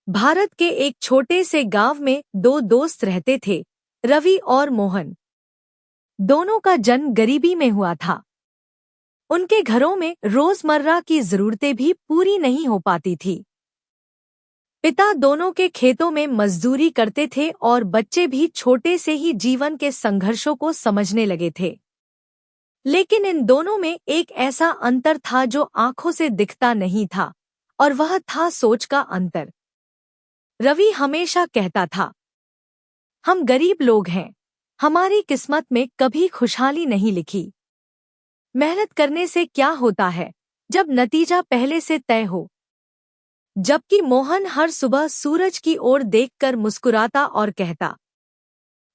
भारत के एक छोटे से गांव में दो दोस्त रहते थे, रवि और मोहन। दोनों का जन्म गरीबी में हुआ था। उनके घरों में रोजमर्रा की जरूरतें भी पूरी नहीं हो पाती थी। पिता दोनों के खेतों में मजदूरी करते थे और बच्चे भी छोटे से ही जीवन के संघर्षों को समझने लगे थे। लेकिन इन दोनों में एक ऐसा अंतर था जो आंखों से दिखता नहीं था, और वह था सोच का अंतर। रवि हमेशा कहता था, हम गरीब लोग हैं, हमारी किस्मत में कभी खुशहाली नहीं लिखी। मेहनत करने से क्या होता है जब नतीजा पहले से तय हो। जबकि मोहन हर सुबह सूरज की ओर देखकर मुस्कुराता और कहता,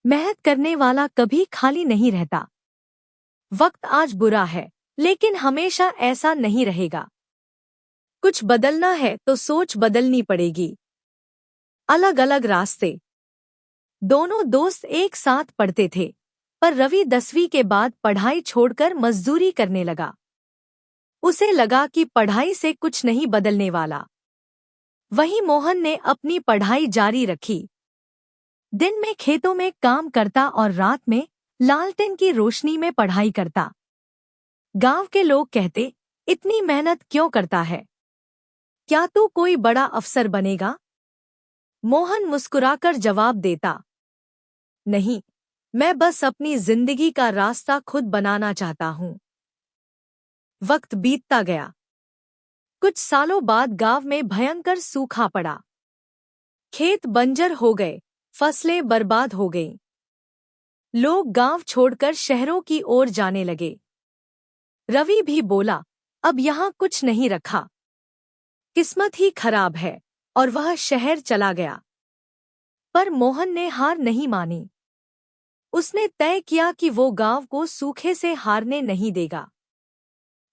मेहनत करने वाला कभी खाली नहीं रहता। वक्त आज बुरा है, लेकिन हमेशा ऐसा नहीं रहेगा। कुछ बदलना है तो सोच बदलनी पड़ेगी। अलग अलग रास्ते। दोनों दोस्त एक साथ पढ़ते थे, पर रवि 10वीं के बाद पढ़ाई छोड़कर मजदूरी करने लगा। उसे लगा कि पढ़ाई से कुछ नहीं बदलने वाला। वहीं मोहन ने अपनी पढ़ाई जारी रखी। दिन में खेतों में काम करता और रात में लालटेन की रोशनी में पढ़ाई करता। गांव के लोग कहते, इतनी मेहनत क्यों करता है? क्या तू कोई बड़ा अफसर बनेगा? मोहन मुस्कुराकर जवाब देता, नहीं, मैं बस अपनी जिंदगी का रास्ता खुद बनाना चाहता हूँ। वक्त बीतता गया। कुछ सालों बाद गांव में भयंकर सूखा पड़ा। खेत बंजर हो गए, फसलें बर्बाद हो गईं। लोग गांव छोड़कर शहरों की ओर जाने लगे। रवि भी बोला, अब यहाँ कुछ नहीं रखा। किस्मत ही खराब है, और वह शहर चला गया। पर मोहन ने हार नहीं मानी। उसने तय किया कि वो गांव को सूखे से हारने नहीं देगा।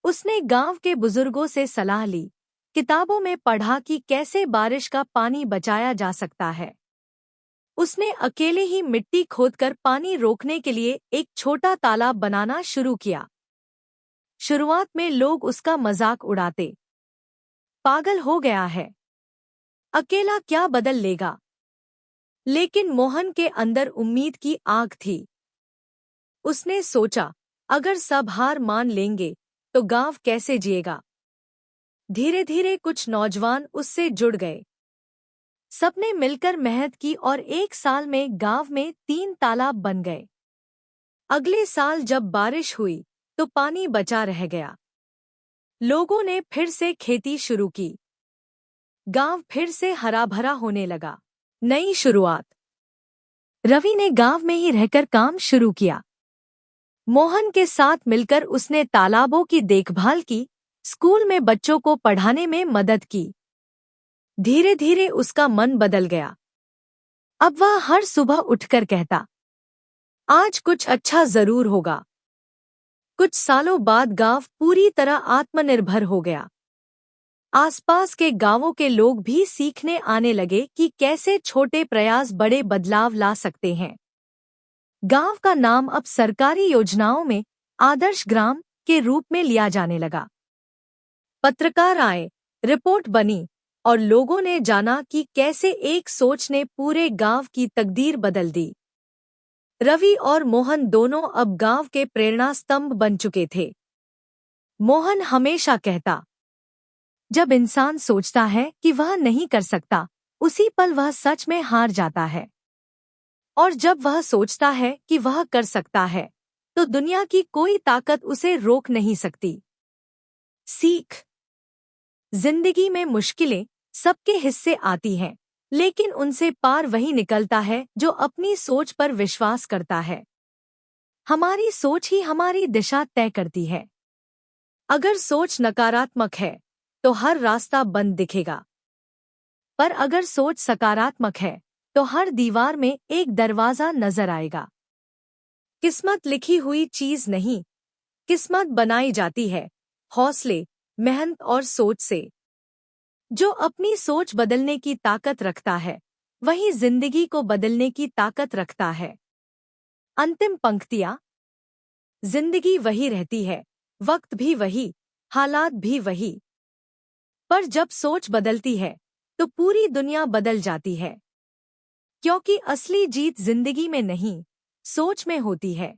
उसने गांव के बुजुर्गों से सलाह ली, किताबों में पढ़ा कि कैसे बारिश का पानी बचाया जा सकता है। उसने अकेले ही मिट्टी खोदकर पानी रोकने के लिए एक छोटा तालाब बनाना शुरू किया। शुरुआत में लोग उसका मजाक उड़ाते, पागल हो गया है, अकेला क्या बदल लेगा। लेकिन मोहन के अंदर उम्मीद की आग थी। उसने सोचा, अगर सब हार मान लेंगे तो गांव कैसे जिएगा। धीरे धीरे कुछ नौजवान उससे जुड़ गए। सबने मिलकर मेहनत की और एक साल में गांव में 3 तालाब बन गए। अगले साल जब बारिश हुई तो पानी बचा रह गया। लोगों ने फिर से खेती शुरू की। गांव फिर से हरा भरा होने लगा। नई शुरुआत। रवि ने गांव में ही रहकर काम शुरू किया। मोहन के साथ मिलकर उसने तालाबों की देखभाल की, स्कूल में बच्चों को पढ़ाने में मदद की। धीरे धीरे उसका मन बदल गया। अब वह हर सुबह उठकर कहता, आज कुछ अच्छा जरूर होगा। कुछ सालों बाद गांव पूरी तरह आत्मनिर्भर हो गया। आसपास के गांवों के लोग भी सीखने आने लगे कि कैसे छोटे प्रयास बड़े बदलाव ला सकते हैं। गांव का नाम अब सरकारी योजनाओं में आदर्श ग्राम के रूप में लिया जाने लगा। पत्रकार आए, रिपोर्ट बनी, और लोगों ने जाना कि कैसे एक सोच ने पूरे गांव की तकदीर बदल दी। रवि और मोहन दोनों अब गांव के प्रेरणा स्तंभ बन चुके थे। मोहन हमेशा कहता, जब इंसान सोचता है कि वह नहीं कर सकता, उसी पल वह सच में हार जाता है। और जब वह सोचता है कि वह कर सकता है, तो दुनिया की कोई ताकत उसे रोक नहीं सकती। सीख। जिंदगी में मुश्किलें सबके हिस्से आती हैं, लेकिन उनसे पार वही निकलता है जो अपनी सोच पर विश्वास करता है। हमारी सोच ही हमारी दिशा तय करती है। अगर सोच नकारात्मक है तो हर रास्ता बंद दिखेगा, पर अगर सोच सकारात्मक है तो हर दीवार में एक दरवाजा नजर आएगा। किस्मत लिखी हुई चीज नहीं, किस्मत बनाई जाती है हौसले, मेहनत और सोच से। जो अपनी सोच बदलने की ताकत रखता है, वही जिंदगी को बदलने की ताकत रखता है। अंतिम पंक्तियां। जिंदगी वही रहती है, वक्त भी वही, हालात भी वही। पर जब सोच बदलती है तो पूरी दुनिया बदल जाती है। क्योंकि असली जीत जिंदगी में नहीं, सोच में होती है।